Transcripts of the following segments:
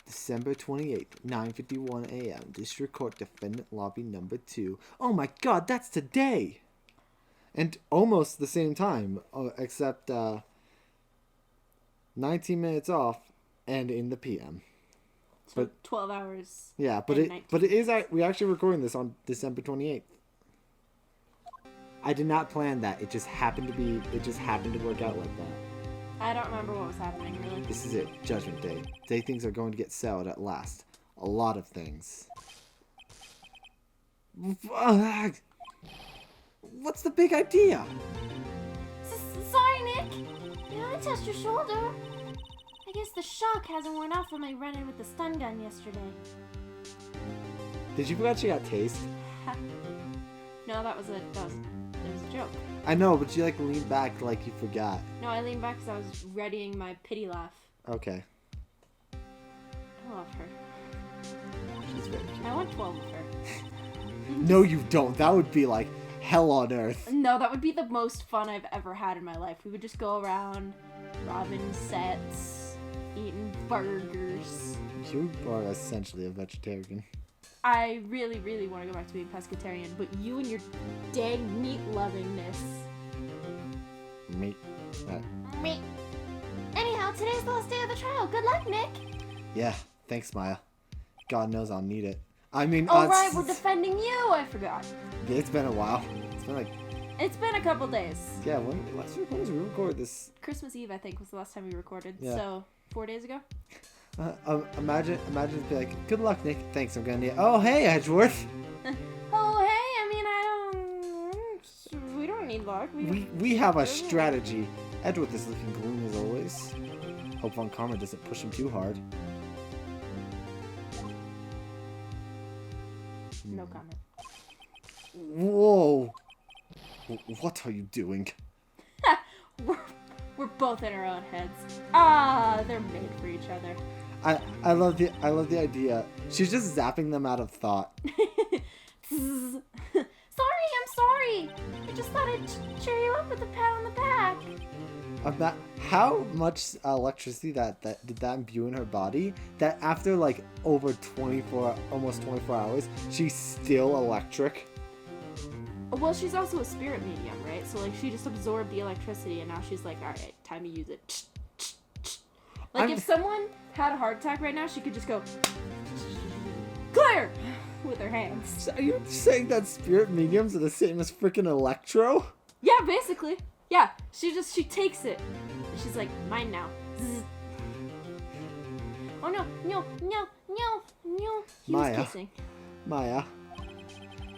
December 28th, 9:51 a.m. District Court Defendant Lobby number 2. Oh my god, that's today! And almost the same time, except 19 minutes off and in the PM. So but 12 hours. Yeah, but it is we're actually recording this on December 28th. I did not plan that. It just happened to work out like that. I don't remember what was happening, really. This is it. Judgment Day. Today things are going to get settled at last. A lot of things. What's the big idea? Sorry, Nick. I touched your shoulder. I guess the shock hasn't worn off from my run-in with the stun gun yesterday. Did you forget you got tased? No, that was a joke. I know, but you leaned back like you forgot. No, I leaned back because I was readying my pity laugh. Okay. I love her. She's very cute. I want 12 of her. No, you don't. That would be hell on earth. No, that would be the most fun I've ever had in my life. We would just go around, robbing sets, eating burgers. You are essentially a vegetarian. I really, really want to go back to being pescatarian, but you and your dang meat-lovingness. Meat? Meat. Anyhow, today's the last day of the trial. Good luck, Nick. Yeah, thanks, Maya. God knows I'll need it. I mean, oh, right, we're defending you. I forgot. It's been a while. It's been a couple days. Yeah, when did we record this? Christmas Eve, I think, was the last time we recorded. Yeah. So, 4 days ago. Imagine be like, good luck, Nick. Thanks, I'm gonna need it. Oh, hey, Edgeworth. Oh, hey, we don't need luck. We have a strategy. Edgeworth is looking gloomy as always. Hope Von Karma doesn't push him too hard. No comment. Whoa. What are you doing? We're both in our own heads. Ah, they're made for each other. I love the idea. She's just zapping them out of thought. Sorry, I'm sorry. I just thought I'd cheer you up with a pat on the back. How much electricity that did that imbue in her body that after almost 24 hours she's still electric? Well, she's also a spirit medium, right? So she just absorbed the electricity and now she's like, all right, time to use it. If someone had a heart attack right now, she could just go clear with her hands. So are you saying that spirit mediums are the same as freaking Electro? Yeah, basically. Yeah, she takes it. She's like, mine now. Zzz. Oh no. He was kissing. Maya,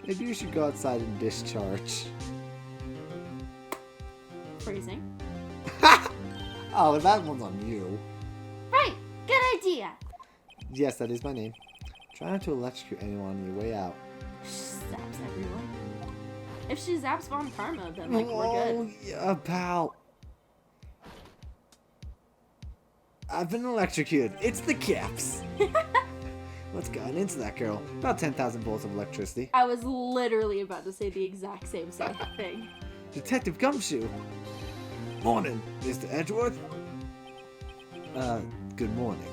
maybe you should go outside and discharge. Phrasing. Oh, that one's on you. Right, good idea. Yes, that is my name. Try not to electrocute anyone on your way out. She zaps everyone. If she zaps Von Karma, then we're good. Oh, yeah, pal. I've been electrocuted. It's the caps. What's gotten into that girl? About 10,000 volts of electricity. I was literally about to say the exact same thing. Detective Gumshoe. Morning, Mr. Edgeworth. Good morning.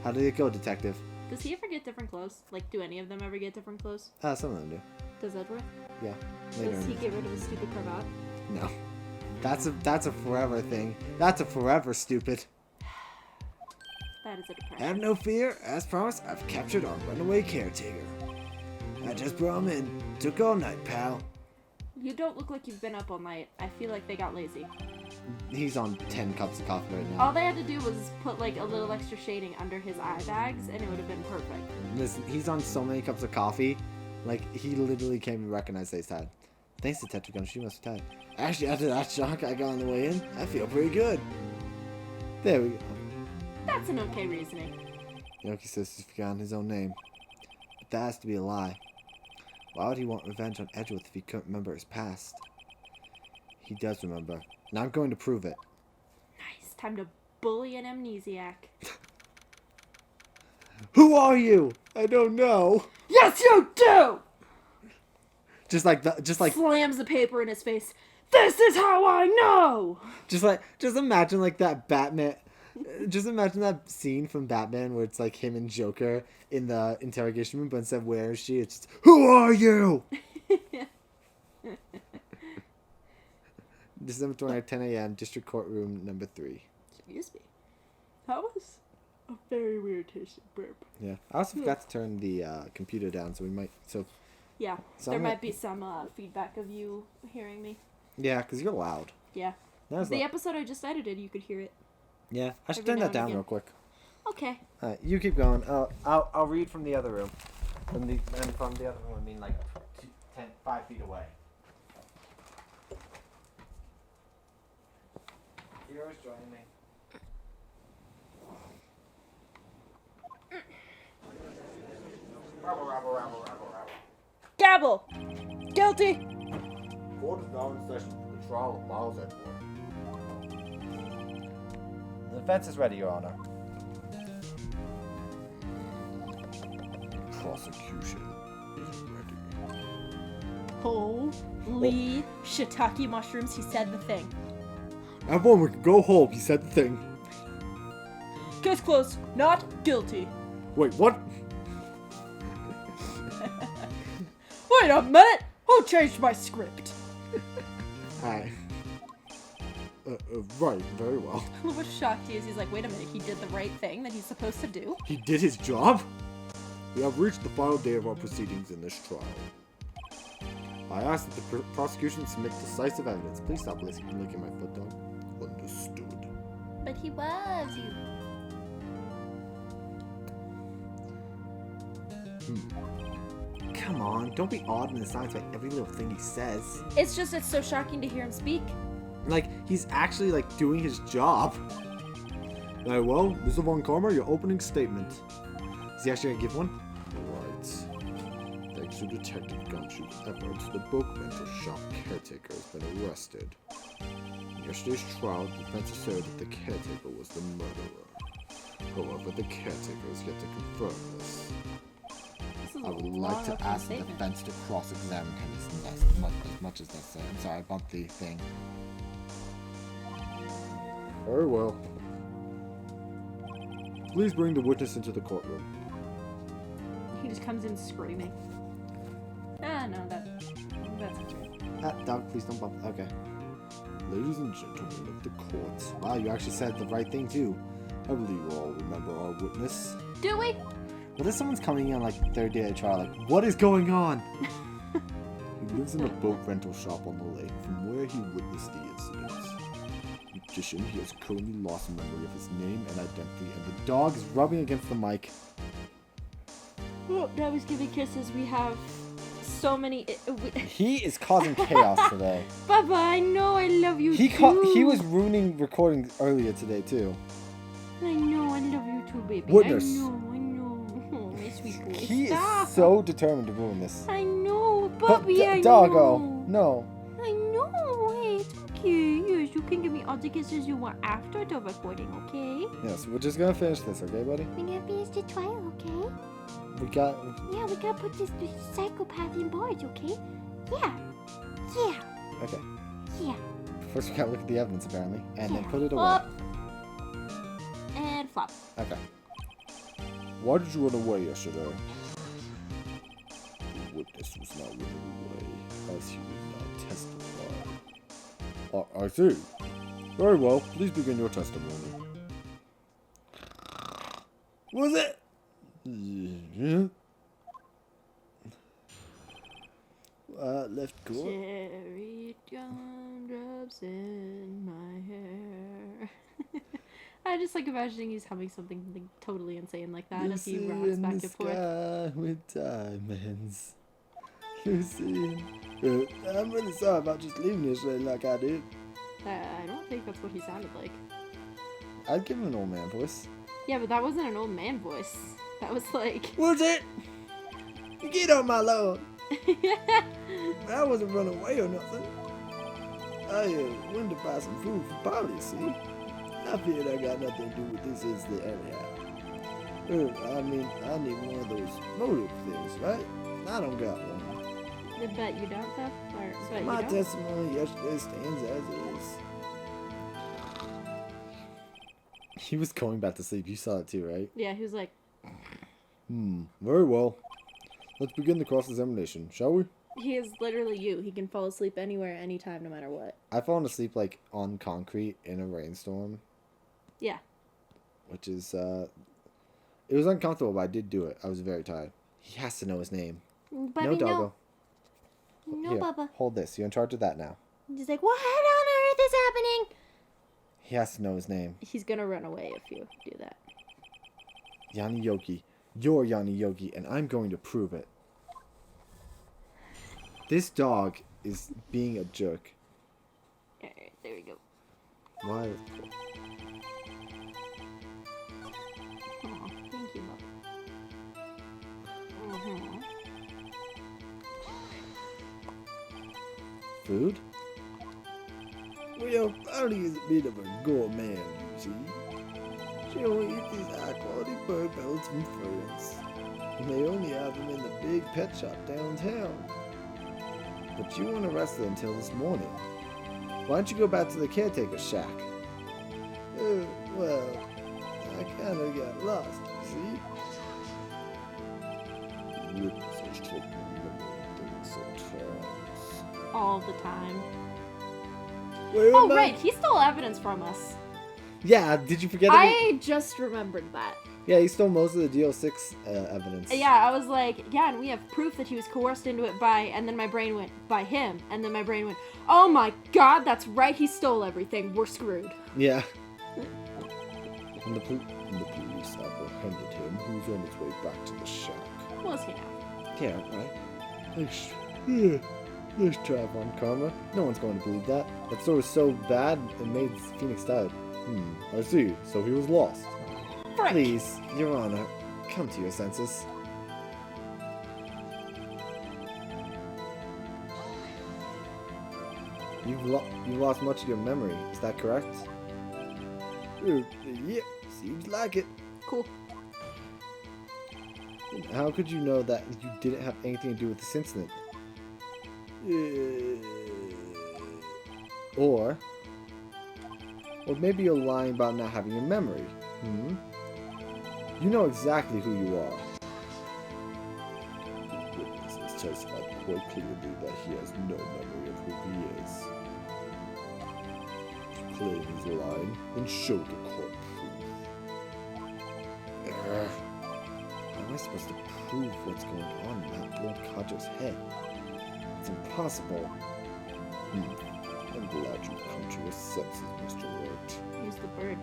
How did it go, Detective? Does he ever get different clothes? Do any of them ever get different clothes? Some of them do. Does Edgeworth? Yeah. Later. Does he get rid of his stupid cravat? No. That's a forever thing. That's a forever stupid. That is a depression. Have no fear. As promised, I've captured our runaway caretaker. I just brought him in. Took all night, pal. You don't look like you've been up all night. I feel like they got lazy. He's on 10 cups of coffee right now. All they had to do was put a little extra shading under his eye bags and it would have been perfect. Listen, he's on so many cups of coffee. He literally can't even recognize that he's tired. Thanks, Detective Gumshoe. She must be tired. Actually, after that shock I got on the way in, I feel pretty good. There we go. That's an okay reasoning. Yoki says he's forgotten his own name. But that has to be a lie. Why would he want revenge on Edgeworth if he couldn't remember his past? He does remember. And I'm going to prove it. Nice. Time to bully an amnesiac. Who are you? I don't know. Yes, you do! Just like slams the paper in his face. This is how I know! Just imagine that Batman, Just imagine that scene from Batman where it's like him and Joker in the interrogation room, but instead of where is she, it's just, who are you? December 20th, 10 a.m., District Courtroom number 3. Excuse me. That was a very weird tasting burp. Yeah. I also forgot to turn the computer down, so we might... Yeah, there might be some feedback of you hearing me. Yeah, because you're loud. Yeah. The episode I just edited, you could hear it. Yeah, I should turn that down real quick. Okay. All right, you keep going. I'll read from the other room. From the other room, I mean like 5 feet away. You're always joining me. Gavel! Guilty! Court is now in session for the trial of Miles Edward. The defense is ready, Your Honor. Prosecution is ready. Holy shiitake mushrooms, he said the thing. Everyone, we can go home. He said the thing. Case closed. Not guilty. Wait, what? Wait a minute! Who changed my script? Hi. Right, very well. What shocked he is, he's like, wait a minute, he did the right thing that he's supposed to do? He did his job? We have reached the final day of our proceedings in this trial. I ask that the prosecution submit decisive evidence. Please stop licking my foot, dog. Understood. But he was you. Come on, don't be awed in the silence by every little thing he says. It's so shocking to hear him speak. Like, he's actually, like, doing his job. Very well, Mr. Von Karma, your opening statement. Is he actually gonna give one? Right. Thanks to Detective Gumshoe's efforts, the book rental shop caretaker has been arrested. In yesterday's trial, the defense asserted that the caretaker was the murderer. However, the caretaker is yet to confirm this. I would like to ask the defense to cross-examine him as much as necessary. I'm sorry, I bumped the thing. Very well. Please bring the witness into the courtroom. He just comes in screaming. No, that's okay. Dog, please don't bump. Okay. Ladies and gentlemen of the court. Wow, you actually said the right thing too. I believe you all remember our witness. Do we? What if someone's coming in on like the third day of trial? Like, what is going on? He lives in a boat rental shop on the lake from where he witnessed the incident. In addition, he has currently lost memory of his name and identity, and the dog is rubbing against the mic. Oh, now he's giving kisses. We have so many. He is causing chaos today. Baba, I know I love you too. He was ruining recording earlier today too. I know I love you too, baby. Witness. I know. Oh, my sweet boy. He Stop. is so determined to ruin this. I know, Bobby. I Doggo, know. no. I know. Hey, it's okay. Yes, you can give me all the kisses you want after the recording, okay? Yes, we're just gonna finish this, okay, buddy? We're gonna finish the trial, okay? We got. Yeah, we gotta put this psychopath in bars, okay? Yeah. Okay. Yeah. First, we gotta look at the evidence, apparently, and then put it away. Up. And flop. Okay. Why did you run away yesterday? The witness was not running away, as he would not testify. I see. Very well. Please begin your testimony. Was it? Yeah. Left court. Cherry gumdrops in my hair. I just like imagining he's humming something like, totally insane like that as he rocks back and forth. With diamonds. Lucy. I'm really sorry about just leaving you straight like I did. I don't think that's what he sounded like. I'd give him an old man voice. Yeah, but that wasn't an old man voice. That was like... Was it? Get on my lord. I wasn't running away or nothing. I went to buy some food for Polly, see? I figured I got nothing to do with this incident anyhow. I mean, I need one of those motive things, right? I don't got one. But you don't, though? Or, but My you don't? testimony yesterday stands as is. He was going back to sleep. You saw it too, right? Yeah, he was like, Very well. Let's begin the cross-examination, shall we? he is literally you. He can fall asleep anywhere, anytime, no matter what. I've fallen asleep, like, on concrete in a rainstorm. Yeah. Which is, it was uncomfortable, but I did do it. I was very tired. He has to know his name. Bubby, No, doggo. No, Here, Bubba. hold this. You're in charge of that now. He's like, what on earth is happening? He has to know his name. He's gonna run away if you do that. Yanni Yogi. You're Yanni Yogi, and I'm going to prove it. This dog is being a jerk. Alright, there we go. Why? Aw, thank you, Bubba. Mm-hmm. Food? Well, Bonnie is a bit of a gourmand, you see. She only eats these high-quality bird pellets from France. And they only have them in the big pet shop downtown. But you weren't arrested until this morning. Why don't you go back to the caretaker's shack? Well, I kind of got lost, you see. Witnesses take things sometimes. All the time. Where Oh, am I? right, he stole evidence from us. Yeah, did you forget that? I just remembered that. Yeah, he stole most of the DO6 evidence. Yeah, I was like, yeah, and we have proof that he was coerced into it by, and then my brain went, by him. And then my brain went, oh my god, that's right, he stole everything. We're screwed. Yeah. And the police apprehended him, who's on his way back to the shack. Was he now? Yeah, right? Nice try, Von Karma. No one's going to believe that. That story was so bad, it made Phoenix die. I see. So he was lost. Frick. Please, Your Honor, come to your senses. You've lost much of your memory. Is that correct? Yeah, seems like it. Cool. How could you know that you didn't have anything to do with this incident? Or maybe you're lying about not having your memory. You know exactly who you are. The witnesses testified quite clearly that he has no memory of who he is. If you claim he's lying, then show the court proof. How am I supposed to prove what's going on in that old codger's head? It's impossible. I'm glad you've come to your senses, Mr. Wright. Use the bird.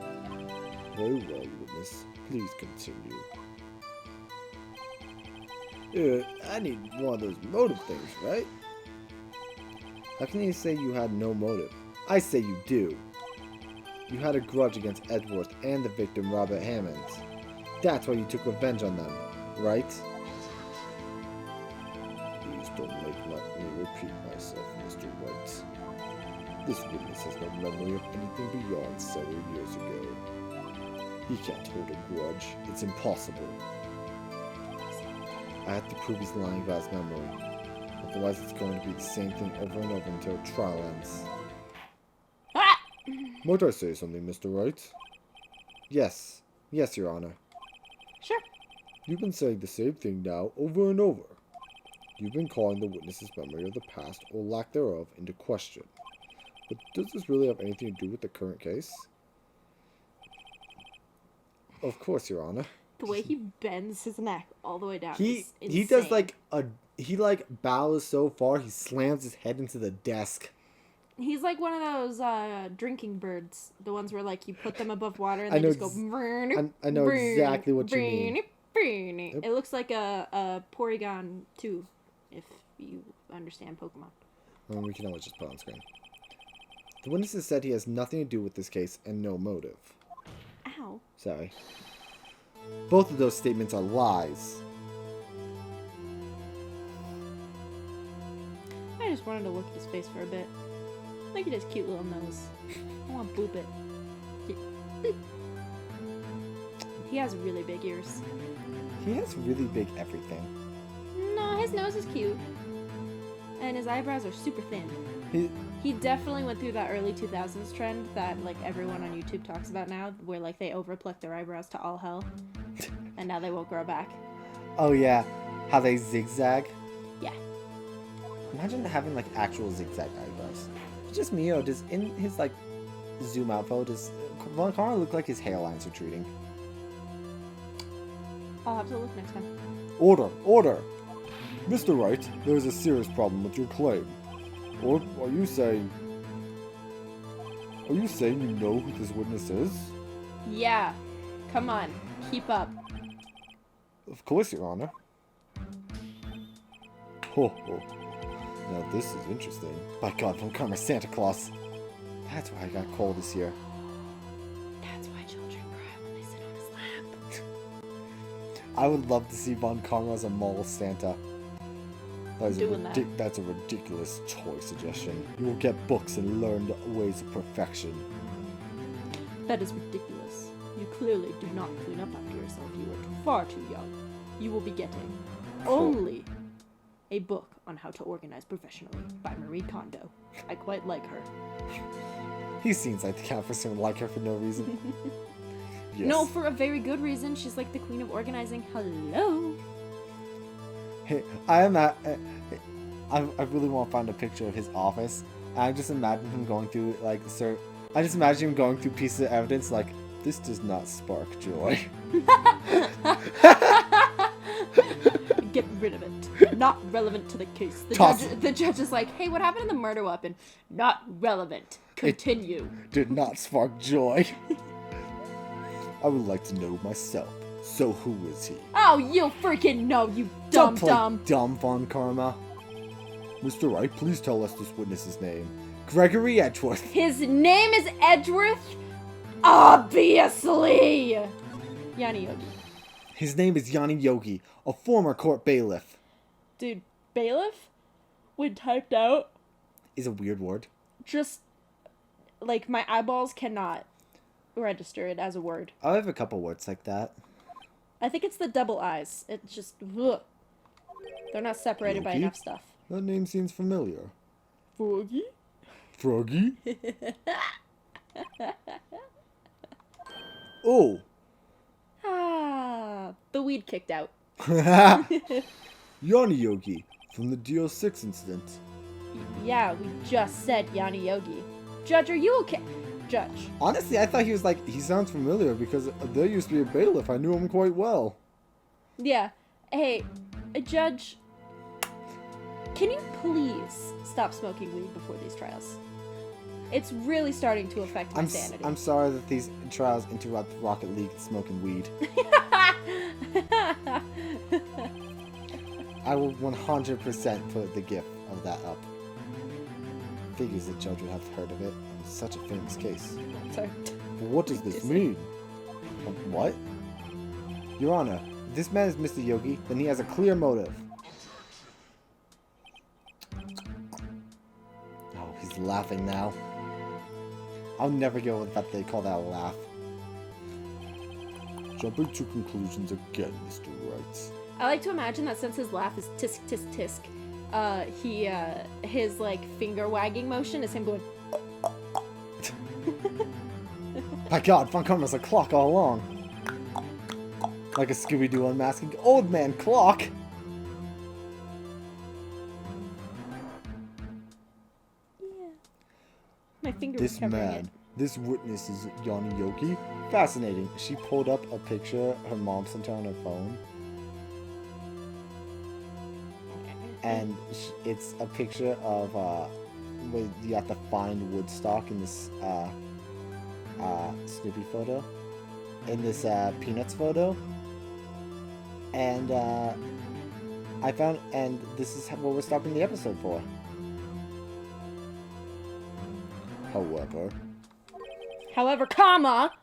Very well, witness. Please continue. I need one of those motive things, right? How can you say you had no motive? I say you do. You had a grudge against Edgeworth and the victim, Robert Hammond. That's why you took revenge on them, right? Please don't make me repeat myself, Mr. Wright. This witness has no memory of anything beyond several years ago. He can't hold a grudge. It's impossible. I have to prove he's lying about his memory. Otherwise, it's going to be the same thing over and over until trial ends. Ah! Might I say something, Mr. Wright? Yes. Yes, Your Honor. Sure. You've been saying the same thing now over and over. You've been calling the witness's memory of the past, or lack thereof, into question. But does this really have anything to do with the current case? Of course, Your Honor. The way he bends his neck all the way down He is does insane. he bows so far he slams his head into the desk. He's like one of those drinking birds. The ones where like you put them above water and I they know just go... I know exactly what you mean. Yep. It looks like a Porygon 2, if you understand Pokemon. Well, we can always just put it on screen. The witnesses said he has nothing to do with this case and no motive. Ow. Sorry. Both of those statements are lies. I just wanted to look at his face for a bit. Look at his cute little nose. I want to boop it. He has really big ears. He has really big everything. No, his nose is cute. And his eyebrows are super thin. He definitely went through that early 2000s trend that like everyone on YouTube talks about now, where like they overpluck their eyebrows to all hell, and now they won't grow back. Oh yeah, how they zigzag. Yeah. Imagine having like actual zigzag eyebrows. Just me, or does in his like zoom out photo does Von Karma look like his hairline's retreating? I'll have to look next time. Order, order, Mr. Wright. There is a serious problem with your claim. Or are you saying you know who this witness is? Yeah. Come on. Keep up. Of course, Your Honor. Ho ho. Now this is interesting. By God, Von Karma's Santa Claus. That's why I got cold this year. That's why children cry when they sit on his lap. I would love to see Von Karma as a mole Santa. That's a ridiculous toy suggestion. You will get books and learn the ways of perfection. That is ridiculous. You clearly do not clean up after yourself. You are far too young. You will be getting only a book on how to organize professionally by Marie Kondo. I quite like her. He seems like the kind of person who would like her for no reason. Yes. No, for a very good reason. She's like the queen of organizing. Hello. Hey, I really want to find a picture of his office. And I just imagine him going through like I just imagine him going through pieces of evidence like this does not spark joy. Get rid of it. Not relevant to the case. The judge is like, hey, what happened to the murder weapon? Not relevant. Continue. It did not spark joy. I would like to know myself. So who is he? Oh, you freaking know, you dumb. Dumb Von Karma. Mr. Wright, please tell us this witness's name. Gregory Edgeworth. His name is Edgeworth? Obviously! Yanni Yogi. His name is Yanni Yogi, a former court bailiff. Dude, bailiff? When typed out? Is a weird word. Just, like, my eyeballs cannot register it as a word. I have a couple words like that. I think it's the double I's. It's just, ugh. They're not separated by Yogi? enough stuff. That name seems familiar. Froggy? Froggy? Oh! Ah, the weed kicked out. Yanni Yogi, from the DO6 incident. Yeah, we just said Yanni Yogi. Judge, are you okay? Judge. Honestly, I thought he was like, he sounds familiar because there used to be a bailiff. I knew him quite well. Yeah. Hey, Judge, can you please stop smoking weed before these trials? It's really starting to affect my sanity. I'm sorry that these trials interrupt Rocket League smoking weed. I will 100% put the gif of that up. Figures the judge would have heard of it. It's such a famous case. Sorry. But what does this mean? What? Your Honor, if this man is Mr. Yogi, then he has a clear motive. Oh, he's laughing now. I'll never get over the fact they call that a laugh. Jumping to conclusions again, Mr. Wright. I like to imagine that since his laugh is tisk tisk tisk, his like finger wagging motion is him going. My God, Von Karma's a clock all along. Like a Scooby-Doo unmasking old man clock. Yeah. My finger This was covering man, it. this witness is Yanni Yogi. Fascinating. She pulled up a picture her mom sent her on her phone. And it's a picture of, where you have to find Woodstock in this, Snoopy photo. In this, Peanuts photo. And, I found, and this is what we're stopping the episode for. However, comma.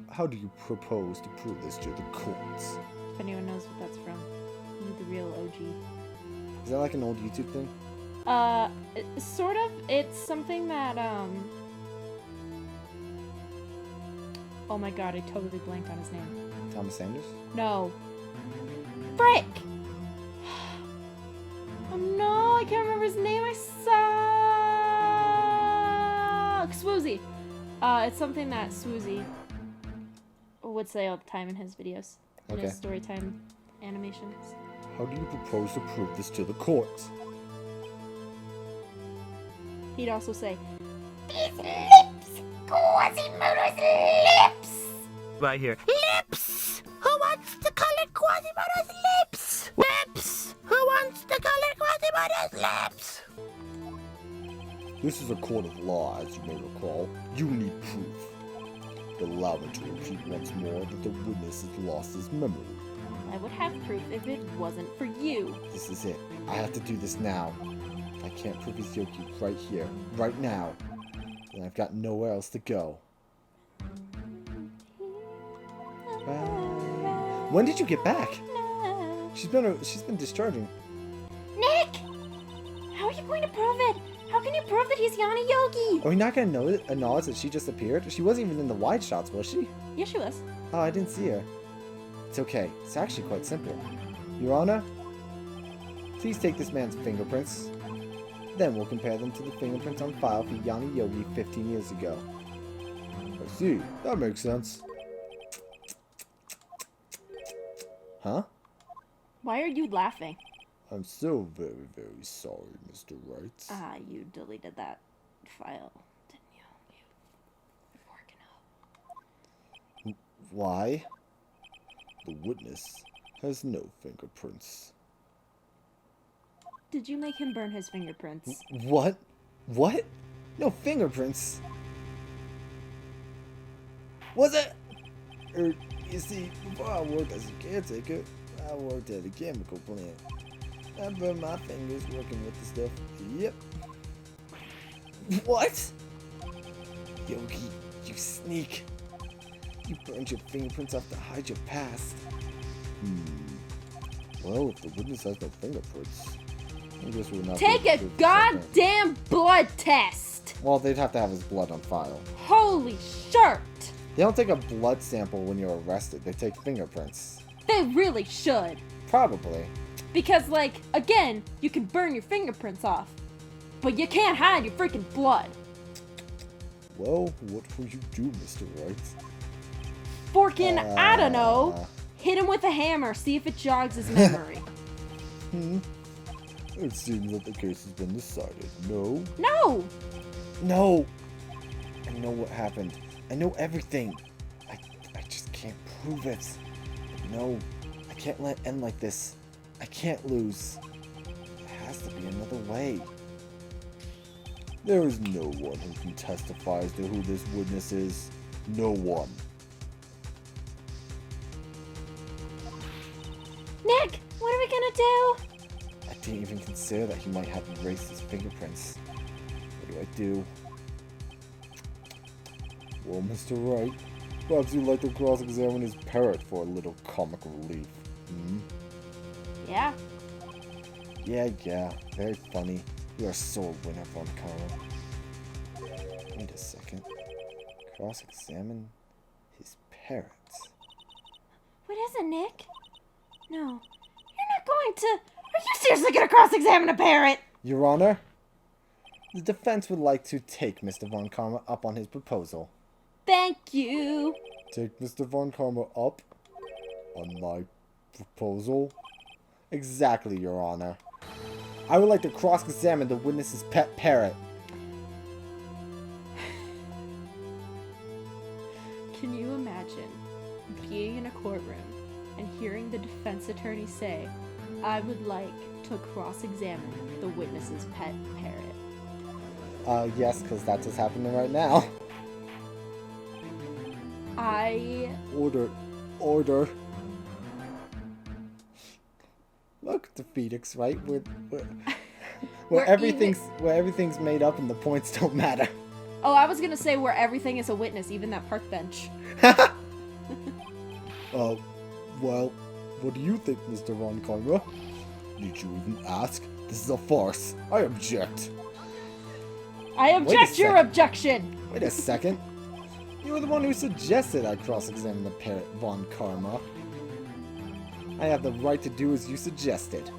How do you propose to prove this to the courts? If anyone knows what that's from, you the real OG. Is that like an old YouTube thing? Sort of. It's something that, oh my God, I totally blanked on his name. Thomas Sanders? No. Frick! Oh no, I can't remember his name, I suck! Swoozy. It's something that Swoozy would say all the time in his videos. In his story time animations. How do you propose to prove this to the courts? He'd also say, These lips! Quasimodo's lips! Right here. Lips! Who wants to color Quasimodo's lips? Lips! Who wants to color Quasimodo's lips? This is a court of law, as you may recall. You need proof. Allow me to repeat once more that the witness has lost his memory. I would have proof if it wasn't for you. This is it. I have to do this now. If I can't prove he's Yoki right here, right now, then I've got nowhere else to go. Bye. When did you get back? She's been discharging. Nick! How are you going to prove it? How can you prove that he's Yana Yogi? Are you not gonna acknowledge that she just appeared? She wasn't even in the wide shots, was she? Yes, she was. Oh, I didn't see her. It's okay. It's actually quite simple. Your Honor, please take this man's fingerprints. Then we'll compare them to the fingerprints on file for Yana Yogi 15 years ago. I see. That makes sense. Huh? Why are you laughing? I'm so very, very sorry, Mr. Wright. Ah, you deleted that file, didn't you? You're working out. Why? The witness has no fingerprints. Did you make him burn his fingerprints? What? What? No fingerprints? Was it? You see, before I worked as a caretaker, I worked at a chemical plant. I burned my fingers working with the stuff. Yep. What? Yogi, you sneak. You burned your fingerprints off to hide your past. Well, if the witness has no fingerprints, I guess we're not. Take a goddamn blood test! Well, they'd have to have his blood on file. Holy shirt! They don't take a blood sample when you're arrested. They take fingerprints. They really should. Probably. Because, like, again, you can burn your fingerprints off, but you can't hide your freaking blood. Well, what will you do, Mr. Wright? Forkin', I don't know. Hit him with a hammer, see if it jogs his memory. It seems that the case has been decided. No? No! No! I know what happened. I know everything. I just can't prove it. No, I can't let it end like this. I can't lose. There has to be another way. There is no one who can testify as to who this witness is. No one. Nick, what are we gonna do? I didn't even consider that he might have erased his fingerprints. What do? Well, Mr. Wright, perhaps you'd like to cross-examine his parrot for a little comic relief. Yeah. Yeah, very funny. You are so a winner, Von Karma. Wait a second. Cross-examine his parrot. What is it, Nick? No, you're not going to... Are you seriously gonna cross-examine a parrot? Your Honor, the defense would like to take Mr. Von Karma up on his proposal. Thank you. Take Mr. Von Karma up on my proposal? Exactly, Your Honor. I would like to cross-examine the witness's pet parrot. Can you imagine being in a courtroom and hearing the defense attorney say, I would like to cross-examine the witness's pet parrot? Yes, because that's what's happening right now. Order. Look, the Phoenix, right? Where everything's made up and the points don't matter. Oh, I was gonna say where everything is a witness, even that park bench. Well, what do you think, Mr. Von Karma? Did you even ask? This is a farce. I object. I object your objection! Wait a second. You were the one who suggested I cross-examine the parrot, Von Karma. I have the right to do as you suggested.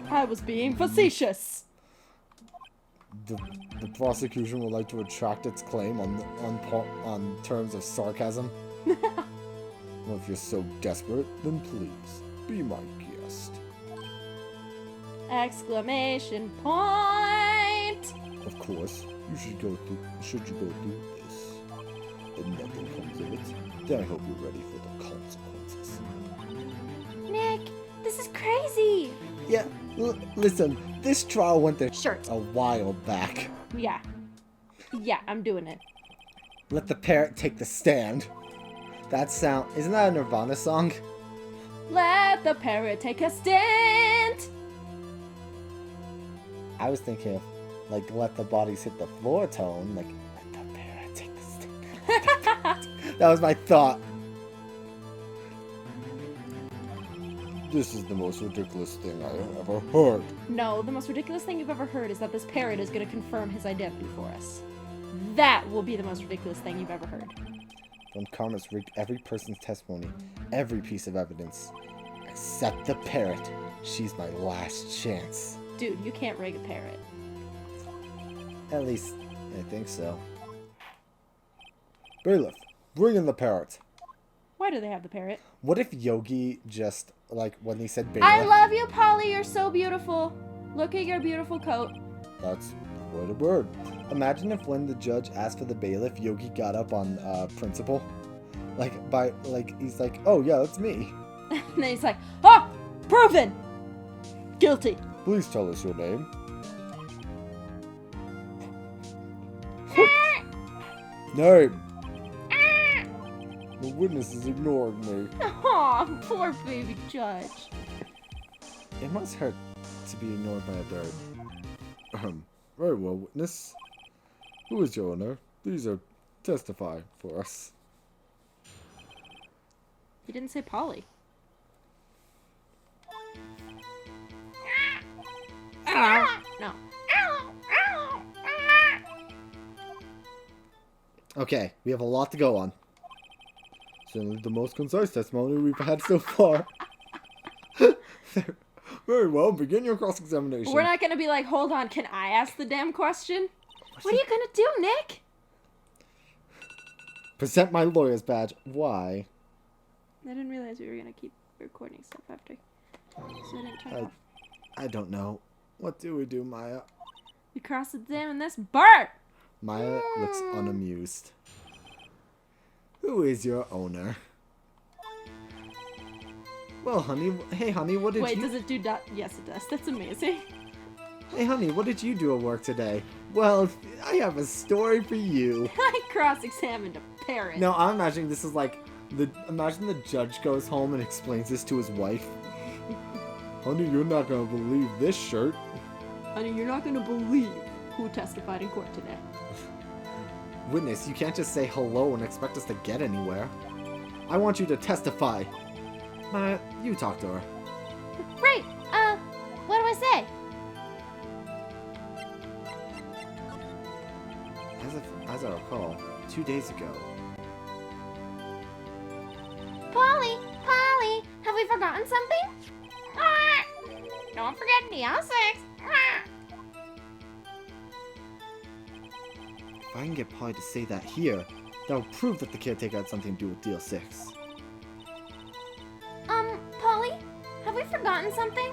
I was being facetious. the prosecution would like to retract its claim on terms of sarcasm. Well, if you're so desperate, then please be my guest. Exclamation point! Of course, should you go through this, and nothing comes of it, then I hope you're ready for the consequences. Nick, this is crazy! Yeah, listen, this trial went to Shirt. a while back. Yeah. Yeah, I'm doing it. Let the parrot take the stand. Isn't that a Nirvana song? Let the parrot take a stand! I was thinking of, like, let the bodies hit the floor tone, like, let the parrot take the stand. That was my thought. This is the most ridiculous thing I have ever heard. No, the most ridiculous thing you've ever heard is that this parrot is going to confirm his identity for us. That will be the most ridiculous thing you've ever heard. Von Karma's rigged every person's testimony, every piece of evidence, except the parrot. She's my last chance. Dude, you can't rig a parrot. At least, I think so. Bailiff, bring in the parrot. Why do they have the parrot? What if Yogi just, like, when he said bailiff... I love you, Polly. You're so beautiful. Look at your beautiful coat. That's quite a bird. Imagine if when the judge asked for the bailiff, Yogi got up on principle. He's like, oh yeah, that's me. And then he's like, oh, proven. Guilty. Please tell us your name. Name. The witness is ignoring me. Aw, poor baby judge. It must hurt to be ignored by a bird. Very well, witness. Who is your owner? Please testify for us. He didn't say Polly. No. Okay, we have a lot to go on. Certainly the most concise testimony we've had so far. Very well, begin your cross-examination. We're not gonna be like, hold on, can I ask the damn question? What are you gonna do, Nick? Present my lawyer's badge. Why? I didn't realize we were gonna keep recording stuff after. So I didn't turn it off. I don't know. What do we do, Maya? We cross-examine this bird! Maya looks unamused. Who is your owner? Well, honey, hey, honey, what did you... Wait, does it do that? Yes, it does. That's amazing. Hey, honey, what did you do at work today? Well, I have a story for you. I cross-examined a parrot. No, I'm imagining this is like... Imagine the judge goes home and explains this to his wife. Honey, you're not gonna believe this shirt. Honey, you're not gonna believe who testified in court today. Witness, you can't just say hello and expect us to get anywhere. I want you to testify. Maya, you talk to her. Right, what do I say? As I recall, 2 days ago. Polly, have we forgotten something? Don't forget Neon 6. If I can get Polly to say that here, that will prove that the caretaker had something to do with Deal 6. Polly, have we forgotten something?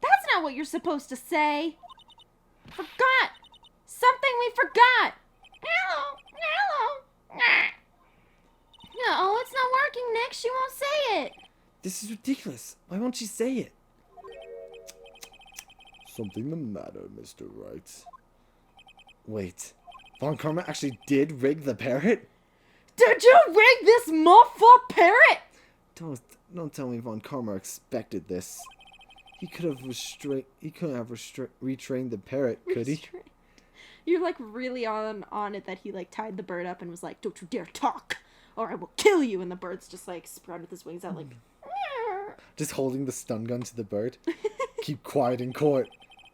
That's not what you're supposed to say. Forgot. Something we forgot. No, it's not working, Nick. She won't say it. This is ridiculous. Why won't she say it? Something the matter, Mr. Wright. Wait. Von Karma actually did rig the parrot? Did you rig this motherfucker parrot? Don't tell me Von Karma expected this. He couldn't have retrained the parrot, could he? You're like really on it that he like tied the bird up and was like, don't you dare talk or I will kill you, and the bird's just like sprouted his wings out like just holding the stun gun to the bird. Keep quiet in court.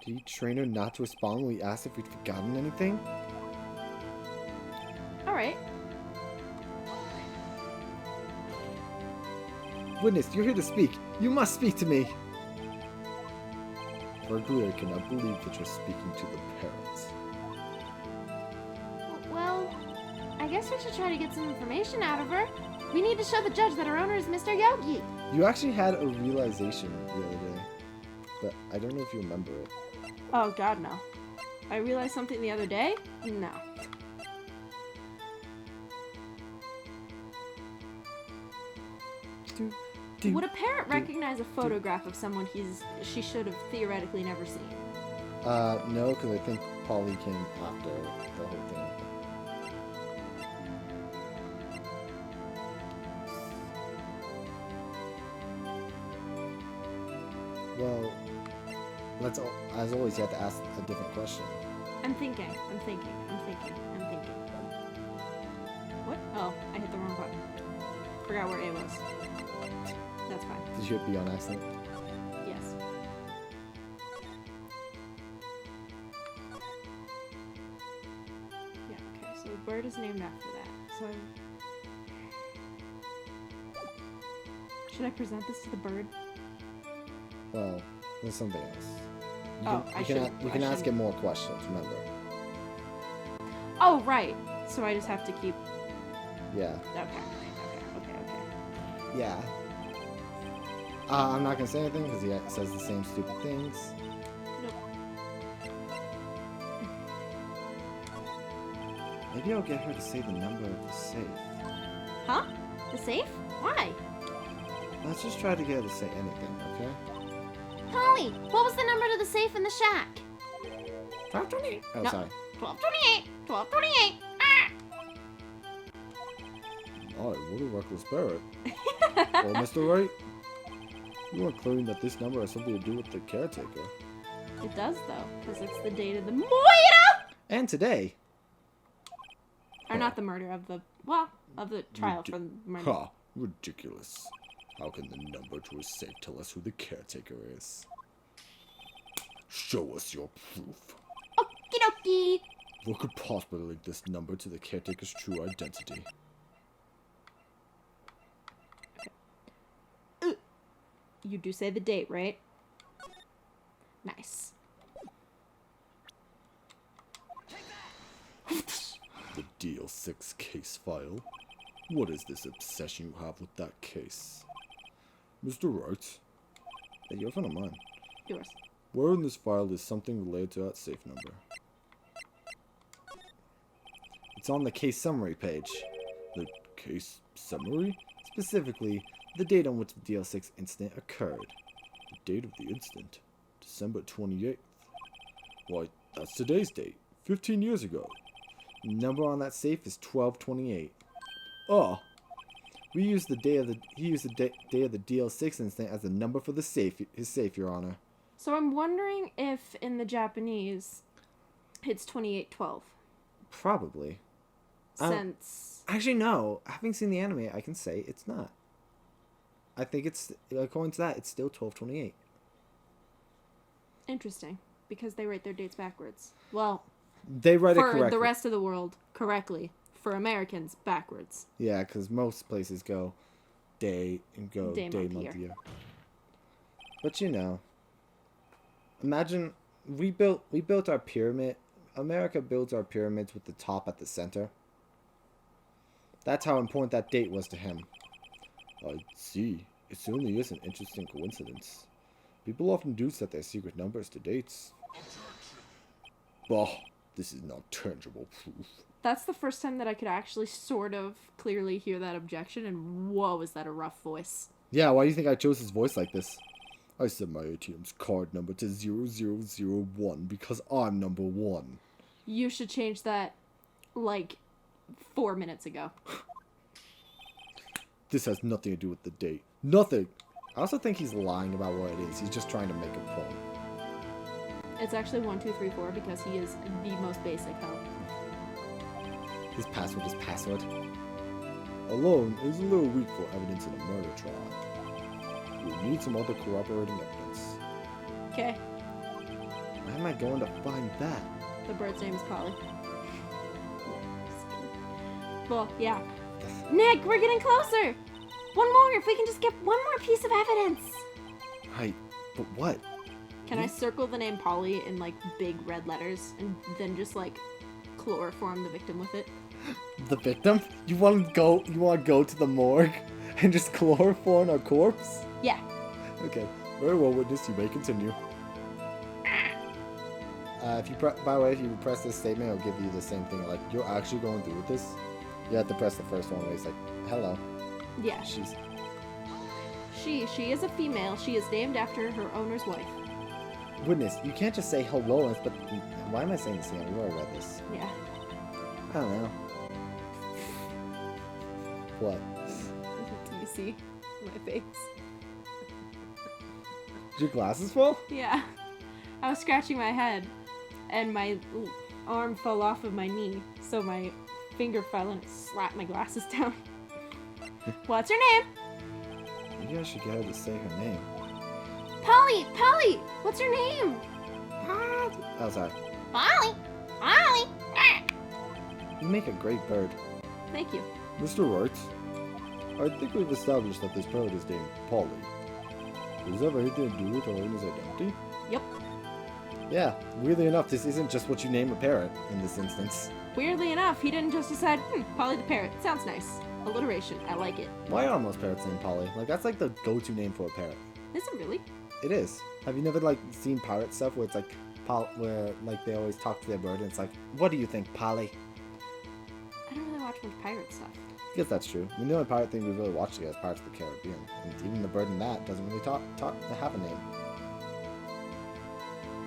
Did he train her not to respond when we asked if we'd forgotten anything? Alright. Witness, you're here to speak. You must speak to me. Frankly, I cannot believe that you're speaking to the parents. Well, I guess we should try to get some information out of her. We need to show the judge that our owner is Mr. Yogi. You actually had a realization the other day, but I don't know if you remember it. Oh god, no. I realized something the other day? No. Would a parent recognize a photograph of someone she should have theoretically never seen? No, because I think Polly came after the whole thing. Well, as always, you have to ask a different question. I'm thinking. What? Oh, I hit the wrong button. Forgot where A was. That's fine. Did you hit B on accident? Yes. Yeah, okay, so the bird is named after that. So should I present this to the bird? Well, there's something else. You can ask it more questions, remember? Oh, right. So I just have to keep... Yeah. Okay. Yeah. I'm not gonna say anything because he says the same stupid things. Nope. Maybe I'll get her to say the number of the safe. Huh? The safe? Why? Let's just try to get her to say anything, okay? Polly, what was the number to the safe in the shack? 1228. Oh, No. sorry. 1228. 1228. Ah! Oh, what a reckless parrot. Well, Mr. Wright, you are claiming that this number has something to do with the caretaker. It does, though, because it's the date of the And today. Or not the murder, of the... Well, of the trial for the murder. Ha! Ridiculous. How can the number to a safe tell us who the caretaker is? Show us your proof. Okie dokie. What could possibly link this number to the caretaker's true identity? You do say the date, right? Nice. The DL6 case file? What is this obsession you have with that case? Mr. Wright? Hey, you're a friend of mine. Yours. Where in this file is something related to that safe number? It's on the case summary page. The case summary? Specifically, the date on which the DL6 incident occurred. The date of the incident? December 28th. Why, that's today's date. 15 years ago. The number on that safe is 1228. Oh! He used the day of the DL6 incident as the number for the safe, his safe, Your Honor. So I'm wondering if in the Japanese it's 2812. Probably. Since... Actually, no. Having seen the anime, I can say it's not. I think it's, according to that, it's still 1228. Interesting. Because they write their dates backwards. Well, they write it correctly. For the rest of the world, correctly. For Americans, backwards. Yeah, because most places go day and go day, month, year. But you know, imagine we built our pyramid. America builds our pyramids with the top at the center. That's how important that date was to him. I see. It certainly is an interesting coincidence. People often do set their secret numbers to dates. Bah, this is not tangible proof. That's the first time that I could actually sort of clearly hear that objection, and whoa, is that a rough voice. Yeah, why do you think I chose his voice like this? I set my ATM's card number to 0001 because I'm number 1. You should change that, like, 4 minutes ago. This has nothing to do with the date. Nothing! I also think he's lying about what it is. He's just trying to make a point. It's actually 1234 because he is the most basic help. His password is password. Alone is a little weak for evidence in a murder trial. We'll need some other corroborating evidence. Okay. Where am I going to find that? The bird's name is Polly. Well, yeah. Nick, we're getting closer! One more, if we can just get one more piece of evidence. Right, but what? Can I circle the name Polly in like big red letters and then just like chloroform the victim with it? The victim? You want to go to the morgue and just chloroform a corpse? Yeah. Okay. Very well, witness. You may continue. By the way, if you press this statement, it'll give you the same thing. Like, you're actually going through with this? You have to press the first one where it's like, hello. Yeah. She is a female. She is named after her owner's wife. Witness, you can't just say hello, but why am I saying this again? We've already read this. Yeah. I don't know. What? Do you see my face? Did your glasses fall? Yeah. I was scratching my head, and my arm fell off of my knee, so my finger fell and it slapped my glasses down. What's your name? Maybe I should get her to say her name. Polly, Polly, what's your name? Oh, sorry. Polly, Polly. You make a great bird. Thank you. Mr. Wright, I think we've established that this bird is named Polly. Does that have anything to do with our owner's identity? Yep. Yeah, weirdly enough, this isn't just what you name a parrot in this instance. Weirdly enough, he didn't just decide, Polly the parrot. Sounds nice. Alliteration. I like it. Why are most parrots named Polly? Like, that's like the go-to name for a parrot. Is it really? It is. Have you never, like, seen pirate stuff where it's like, where, like, they always talk to their bird and it's like, what do you think, Polly? I don't really watch much pirate stuff. I guess that's true. I mean, the only pirate thing we've really watched together is Pirates of the Caribbean. And even the bird in that doesn't really have a name.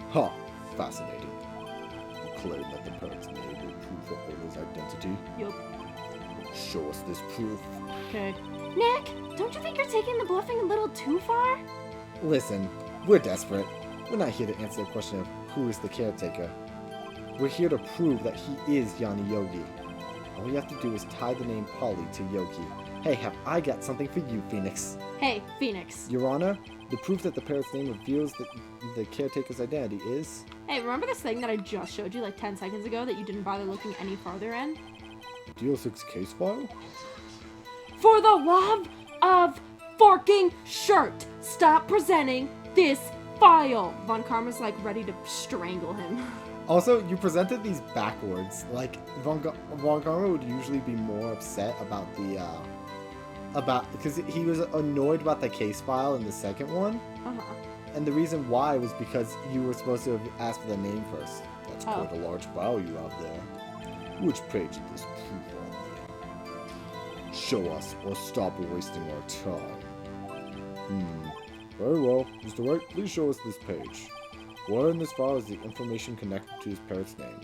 Huh. Fascinating. You claim that the parrot's name will prove the owner's identity. Yup. Show us this proof. Okay. Nick, don't you think you're taking the bluffing a little too far? Listen, we're desperate. We're not here to answer the question of who is the caretaker. We're here to prove that he is Yanni Yogi. All you have to do is tie the name Polly to Yogi. Hey, have I got something for you, Phoenix? Hey, Phoenix. Your Honor, the proof that the parrot's name reveals the caretaker's identity is... Hey, remember this thing that I just showed you like 10 seconds ago that you didn't bother looking any farther in? DO6 case file? For the love of forking shirt, stop presenting this file! Von Karma's like ready to strangle him. Also, you presented these backwards. Like, Von Karma would usually be more upset about because he was annoyed about the case file in the second one. Uh-huh. And the reason why was because you were supposed to have asked for the name first. That's Oh. quite a large file you have there. Which page is this proof on? Show us, or stop wasting our time. Very well. Mr. Wright, please show us this page. Where in this file is the information connected to his parrot's name?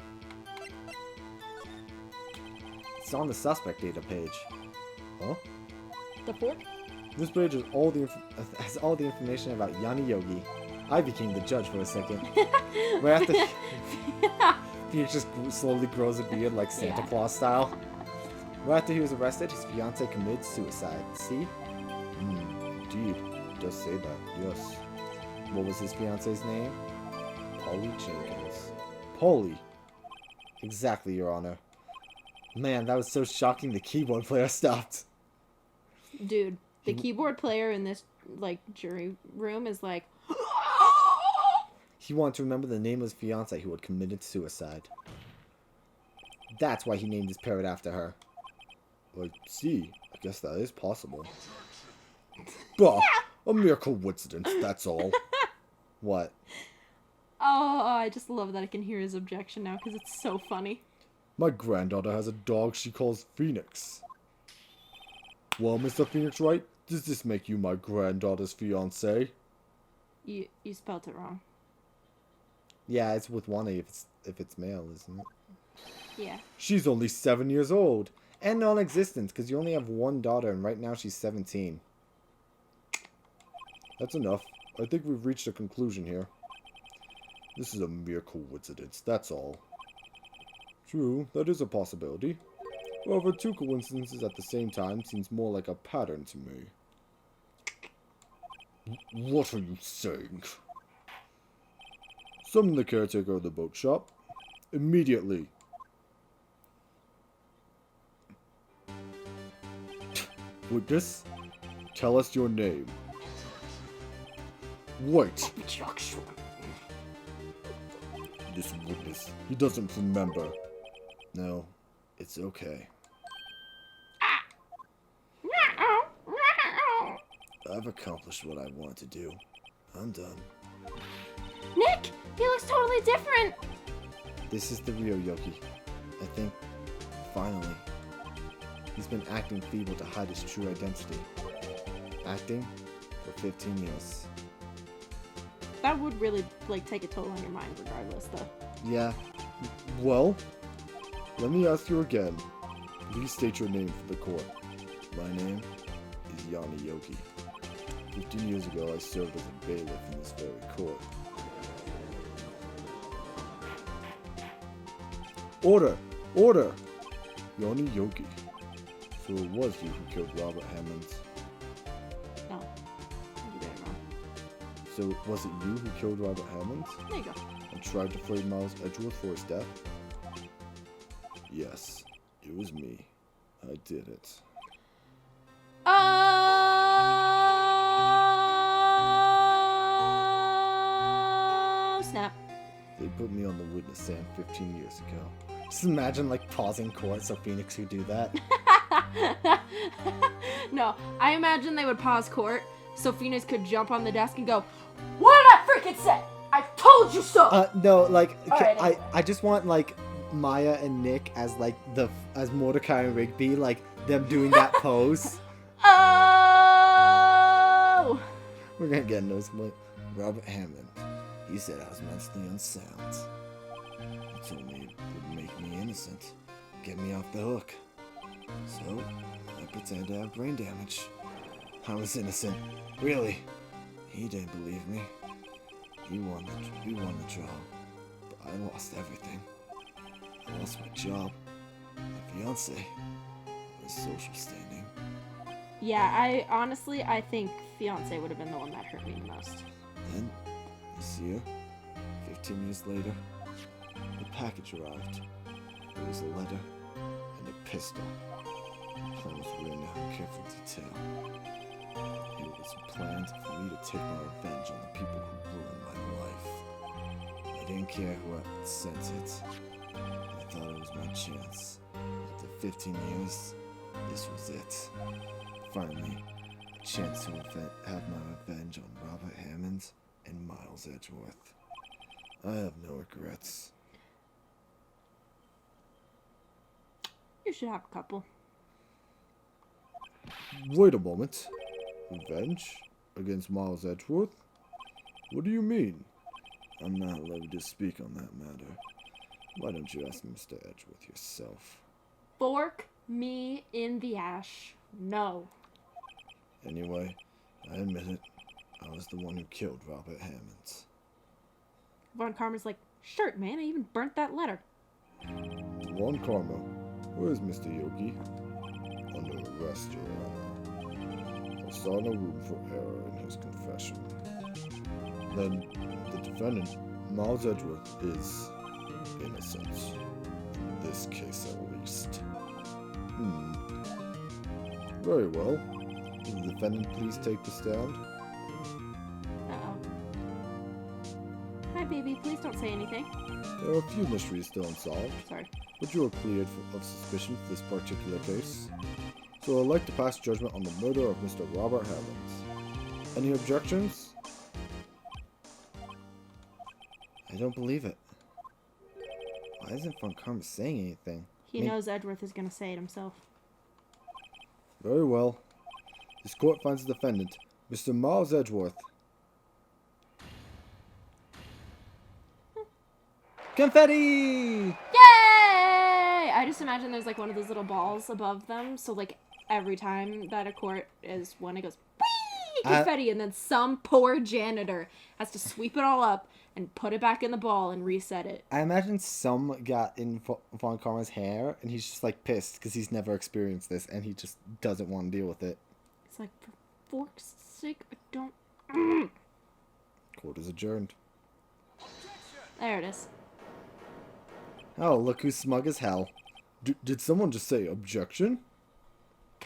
It's on the suspect data page. Huh? The fork? This page has all the information about Yanni Yogi. I became the judge for a second. Right after Phoenix just slowly grows a beard like Santa Claus style. Right after he was arrested, his fiancée committed suicide. See? Indeed. It does say that, yes. What was his fiancée's name? Polly Jenkins. Polly! Exactly, Your Honor. Man, that was so shocking the keyboard player stopped. Dude, the keyboard player in this, like, jury room is like... He wanted to remember the name of his fiancée who had committed suicide. That's why he named his parrot after her. I see. I guess that is possible. Bah! A mere coincidence, that's all. What? Oh, I just love that I can hear his objection now because it's so funny. My granddaughter has a dog she calls Phoenix. Well, Mr. Phoenix Wright, does this make you my granddaughter's fiancé? You spelled it wrong. Yeah, it's with one A if it's male, isn't it? Yeah. She's only 7 years old. And non-existent, because you only have one daughter, and right now she's 17. That's enough. I think we've reached a conclusion here. This is a mere coincidence, that's all. True, that is a possibility. However, two coincidences at the same time seems more like a pattern to me. What are you saying? Summon the caretaker of the boat shop. Immediately. Witness, Tell us your name. Wait. Objection. This witness, he doesn't remember. No, it's okay. I've accomplished what I wanted to do. I'm done. Nick, he looks totally different. This is the real Yogi. I think, finally. He's been acting feeble to hide his true identity. Acting for 15 years. That would really, like, take a toll on your mind regardless, though. Yeah. Well, let me ask you again. Please state your name for the court. My name is Yanni Yogi. 15 years ago, I served as a bailiff in this very court. Order! Order! Yanni Yogi. So it was you who killed Robert Hammonds. No. You did it wrong. So was it you who killed Robert Hammonds? There you go. And tried to frame Miles Edgeworth for his death? Yes, it was me. I did it. Oh, snap. They put me on the witness stand 15 years ago. Just imagine, like, pausing court so Phoenix would do that. No, I imagine they would pause court so Phoenix could jump on the desk and go, "What did I freaking say? I told you so!" No, like, Alright, I just want, like, Maya and Nick as, like, as Mordecai and Rigby, like, them doing that pose. Oh! We're gonna get a nosebleed. Robert Hammond. He said I was mentally unsound. He told me it would make me innocent. Get me off the hook. So, I pretended to have brain damage. I was innocent. Really. He didn't believe me. We won the trial. But I lost everything. I lost my job, my fiance, my social standing. Yeah, I think fiance would have been the one that hurt me the most. Then, this year, 15 years later, the package arrived. It was a letter and a pistol. The plan was written out in careful detail. It was planned for me to take my revenge on the people who ruined my life. I didn't care who had sent it. I thought it was my chance. After 15 years, this was it. Finally, a chance to have my revenge on Robert Hammond and Miles Edgeworth. I have no regrets. You should have a couple. Wait a moment. Revenge? Against Miles Edgeworth? What do you mean? I'm not allowed to speak on that matter. Why don't you ask Mr. Edgeworth yourself? Fork me in the ash. No. Anyway, I admit it. I was the one who killed Robert Hammond. Von Karma's like, "Shirt, man, I even burnt that letter." Von Karma, where is Mr. Yogi? Under arrest, Your Honor. I saw no room for error in his confession. Then, the defendant, Miles Edgeworth, is innocent. In this case, at least. Very well. Will the defendant please take the stand? Uh-oh. Hi, baby. Please don't say anything. There are a few mysteries still unsolved, Sorry. but you are cleared of suspicion for this particular case. So I'd like to pass judgment on the murder of Mr. Robert Hammond. Any objections? I don't believe it. Why isn't Von Karma saying anything? He knows Edgeworth is gonna say it himself. Very well. This court finds the defendant, Mr. Miles Edgeworth. Confetti! Yay! I just imagine there's like one of those little balls above them, so like every time that a court is one, it goes whee! Confetti, and then some poor janitor has to sweep it all up and put it back in the ball and reset it. I imagine some got in Von Karma's hair, and he's just like pissed because he's never experienced this, and he just doesn't want to deal with it. It's like, for fork's sake, I don't... Court is adjourned. There it is. Oh, look who's smug as hell. Did someone just say objection?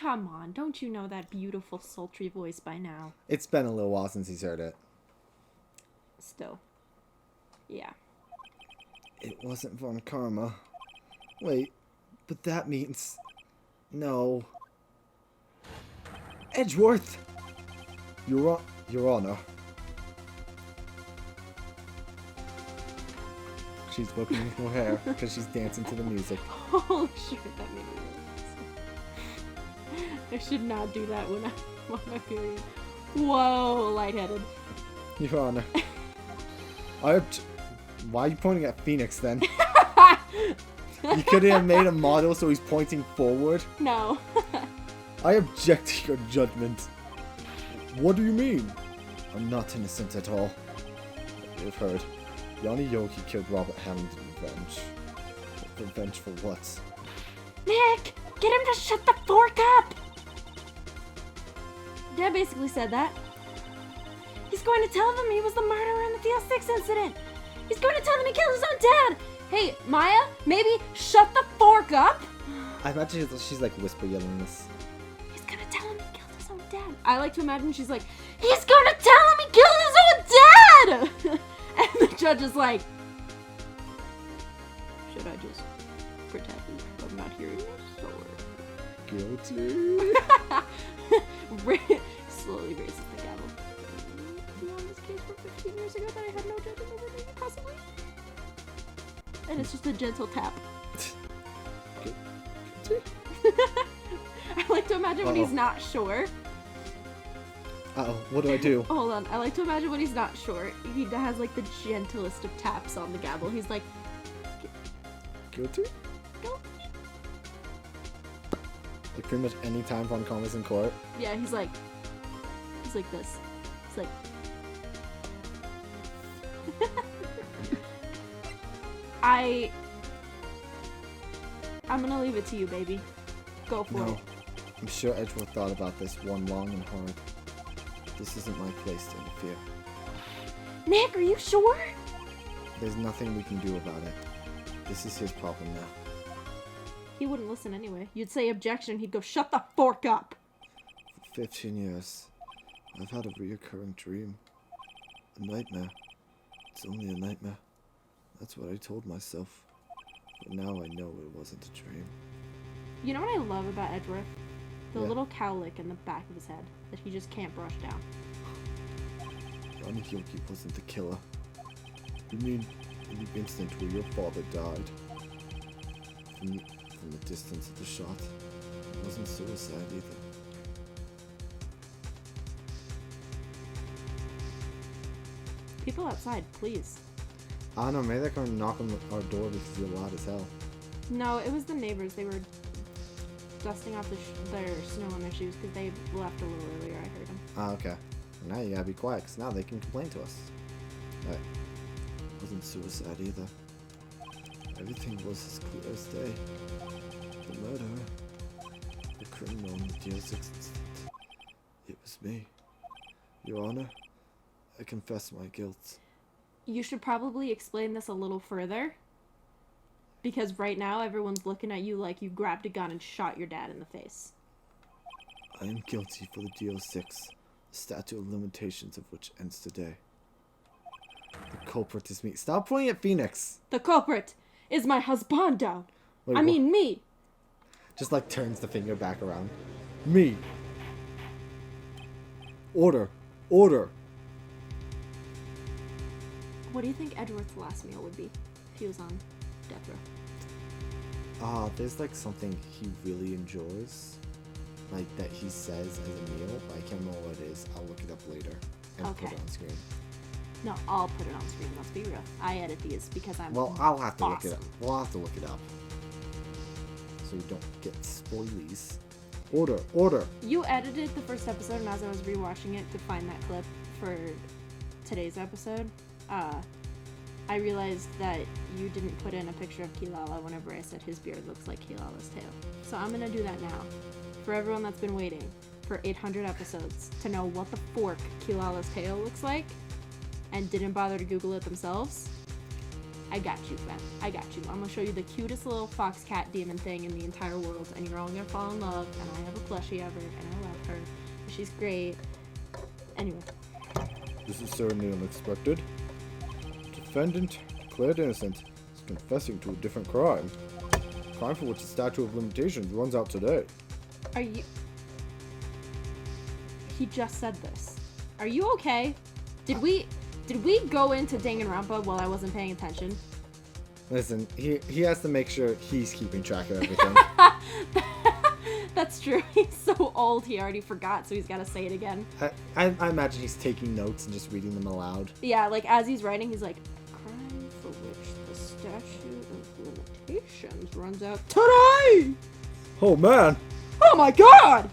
Come on, don't you know that beautiful, sultry voice by now? It's been a little while since he's heard it. Still. Yeah. It wasn't Von Karma. Wait, but that means... No. Edgeworth! Your Honor. She's whipping her hair because she's dancing to the music. Holy shit, that made me really I should not do that when I'm on my period. Whoa, lightheaded. Your Honor. Why are you pointing at Phoenix then? You could have made a model so he's pointing forward. No. I object to your judgment. What do you mean? I'm not innocent at all. You've heard. Yanni Yogi killed Robert Hammond in revenge. Revenge for what? Nick! Get him to shut the fork up! Dad basically said that. He's going to tell them he was the murderer in the DL6 incident! He's going to tell them he killed his own dad! Hey, Maya, maybe shut the fork up? I imagine she's like whisper yelling this. He's gonna tell him he killed his own dad. I like to imagine she's like, he's gonna tell him he killed his own dad! And the judge is like, should I just pretend I'm not hearing this? Guilty. Slowly raises the gavel. You on this case from 15 years ago that I had no judgment over, maybe, possibly? And it's just a gentle tap. I like to imagine when he's not sure. Uh-oh, what do I do? Hold on, I like to imagine when he's not sure. He has like the gentlest of taps on the gavel. He's like, Guilty? go. Like pretty much any time Von Karma's in court. Yeah, he's like this. He's like, I'm gonna leave it to you, baby. Go for No. it. I'm sure Edgeworth thought about this one long and hard. This isn't my place to interfere. Nick, are you sure? There's nothing we can do about it. This is his problem now. He wouldn't listen anyway. You'd say objection, he'd go, shut the fork up. For 15 years, I've had a reoccurring dream. A nightmare. It's only a nightmare. That's what I told myself. But now I know it wasn't a dream. You know what I love about Edgeworth? The Yeah. little cowlick in the back of his head that he just can't brush down. Yanni Yogi wasn't the killer. You mean in the instant where your father died? From the distance of the shot, it wasn't suicide either. People outside, please. I don't know, maybe they're going to knock on our door because you're loud as hell. No, it was the neighbors. They were dusting off their snow on their shoes because they left a little earlier. I heard them. Ah, okay. Now you gotta be quiet, because now they can complain to us. Right. It wasn't suicide either. Everything was as clear as day. The murderer. The criminal in the DL6 incident. It was me. Your Honor, I confess my guilt. You should probably explain this a little further. Because right now everyone's looking at you like you grabbed a gun and shot your dad in the face. I am guilty for the DL6, the statute of limitations of which ends today. The culprit is me. Stop pointing at Phoenix! The culprit is my husbando. Wait, I mean me. just like turns the finger back around. Me! Order! Order! What do you think Edgeworth's last meal would be if he was on death row? There's like something he really enjoys. Like that he says as a meal. But I can't remember what it is. I'll look it up later and put Okay. it on screen. No, I'll put it on screen. Let's be real. I edit these because I'm Well, I'll have to look it up. awesome. We'll have to look it up. So you don't get spoilies. Order! Order! You edited the first episode, and as I was rewatching it to find that clip for today's episode, I realized that you didn't put in a picture of Kilala whenever I said his beard looks like Kilala's tail. So I'm gonna do that now. For everyone that's been waiting for 800 episodes to know what the fork Kilala's tail looks like, and didn't bother to Google it themselves, I got you, Ben. I got you. I'm gonna show you the cutest little fox cat demon thing in the entire world, and you're all gonna fall in love, and I have a plushie of her, and I love her. She's great. Anyway. This is certainly unexpected. Defendant, declared innocent, is confessing to a different crime. Crime for which the statute of limitations runs out today. Are you... He just said this. Are you okay? Did we go into Danganronpa while I wasn't paying attention? Listen, he has to make sure he's keeping track of everything. That's true. He's so old he already forgot, so he's got to say it again. I imagine he's taking notes and just reading them aloud. Yeah, like as he's writing, he's like, crime for which the statute of limitations runs out today! Oh man! Oh my god!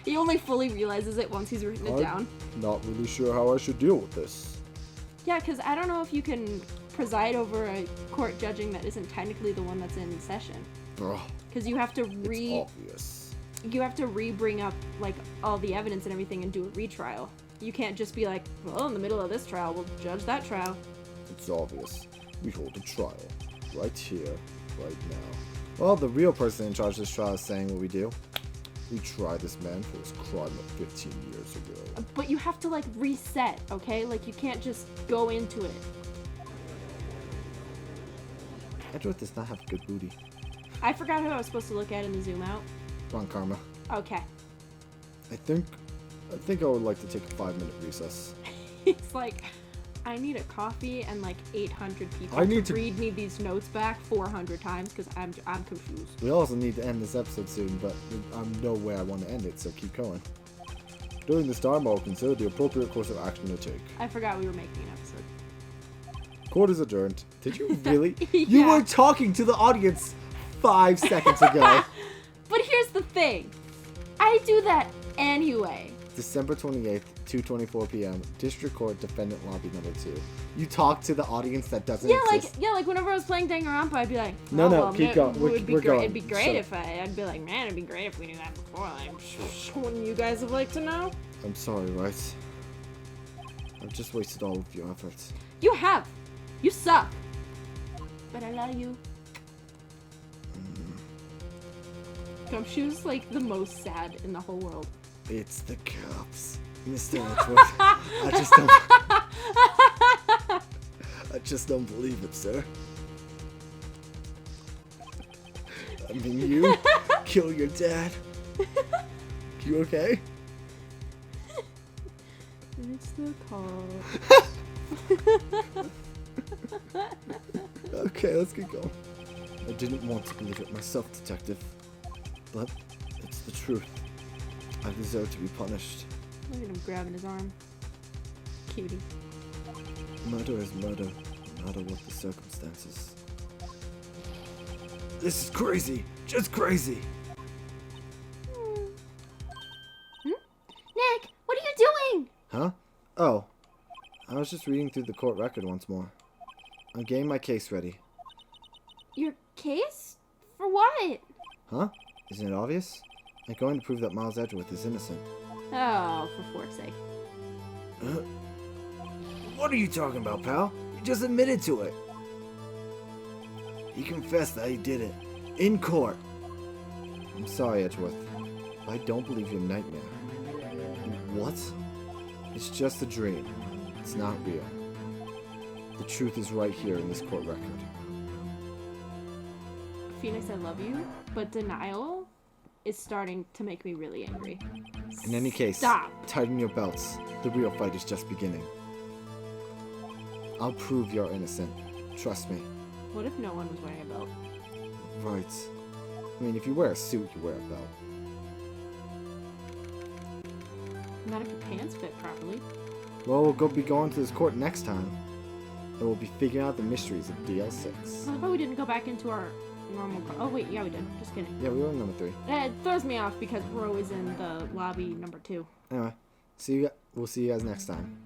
He only fully realizes it once he's written it down. Not really sure how I should deal with this. Yeah, because I don't know if you can preside over a court judging that isn't technically the one that's in session. Because you have to It's obvious. You have to bring up like all the evidence and everything and do a retrial. You can't just be like, well, in the middle of this trial, we'll judge that trial. It's obvious. We hold a trial. Right here, right now. Well, the real person in charge of this trial is saying what we do. We try this man for his crime of 15 years ago. But you have to like reset, okay? Like you can't just go into it. Edgeworth does not have good booty. I forgot who I was supposed to look at in the zoom out. Come on, Karma. Okay. I think I would like to take a 5-minute recess. It's like, I need a coffee and like 800 people I need to read me these notes back 400 times because I'm confused. We also need to end this episode soon, but I'm no way I want to end it, so keep going. During this time, I'll consider the appropriate course of action to take. I forgot we were making an episode. Court is adjourned. Did you really? Yeah. You were talking to the audience 5 seconds ago. But here's the thing. I do that anyway. December 28th, 2:24 p.m. District Court, Defendant Lobby Number 2. You talk to the audience that doesn't exist. Like whenever I was playing Danganronpa, I'd be like, No, oh, no, well, keep going. We're great. going. It'd be great Shut if I'd be like, man, it'd be great if we knew that before. Like, wouldn't you guys have liked to know? I'm sorry, Wright. I've just wasted all of your efforts. You have. You suck. But I love you. Gumshoe's like the most sad in the whole world. It's the cops. Mr. Edgeworth. I just don't believe it, sir. I mean, you kill your dad. You okay? It's the call. Okay, let's get going. I didn't want to believe it myself, Detective. But it's the truth. I deserve to be punished. Look at him grabbing his arm. Cutie. Murder is murder, no matter what the circumstances. This is crazy! Just crazy! Nick, what are you doing? Huh? Oh. I was just reading through the court record once more. I'm getting my case ready. Your case? For what? Huh? Isn't it obvious? I'm going to prove that Miles Edgeworth is innocent. Oh, for fork's sake. What are you talking about, pal? You just admitted to it. He confessed that he did it. In court. I'm sorry, Edgeworth. I don't believe your nightmare. What? It's just a dream. It's not real. The truth is right here in this court record. Phoenix, I love you, but denial is starting to make me really angry. In any case, Stop. tighten your belts. The real fight is just beginning. I'll prove you're innocent. Trust me. What if no one was wearing a belt? Right. I mean, if you wear a suit, you wear a belt. Not if your pants fit properly. Well, we'll be going to this court next time. And we'll be figuring out the mysteries of DL6. How about we didn't go back into our normal car? Oh, wait, yeah, we did. Just kidding. Yeah, we were in number 3. It throws me off because we're always in the lobby number 2. Anyway, we'll see you guys next time.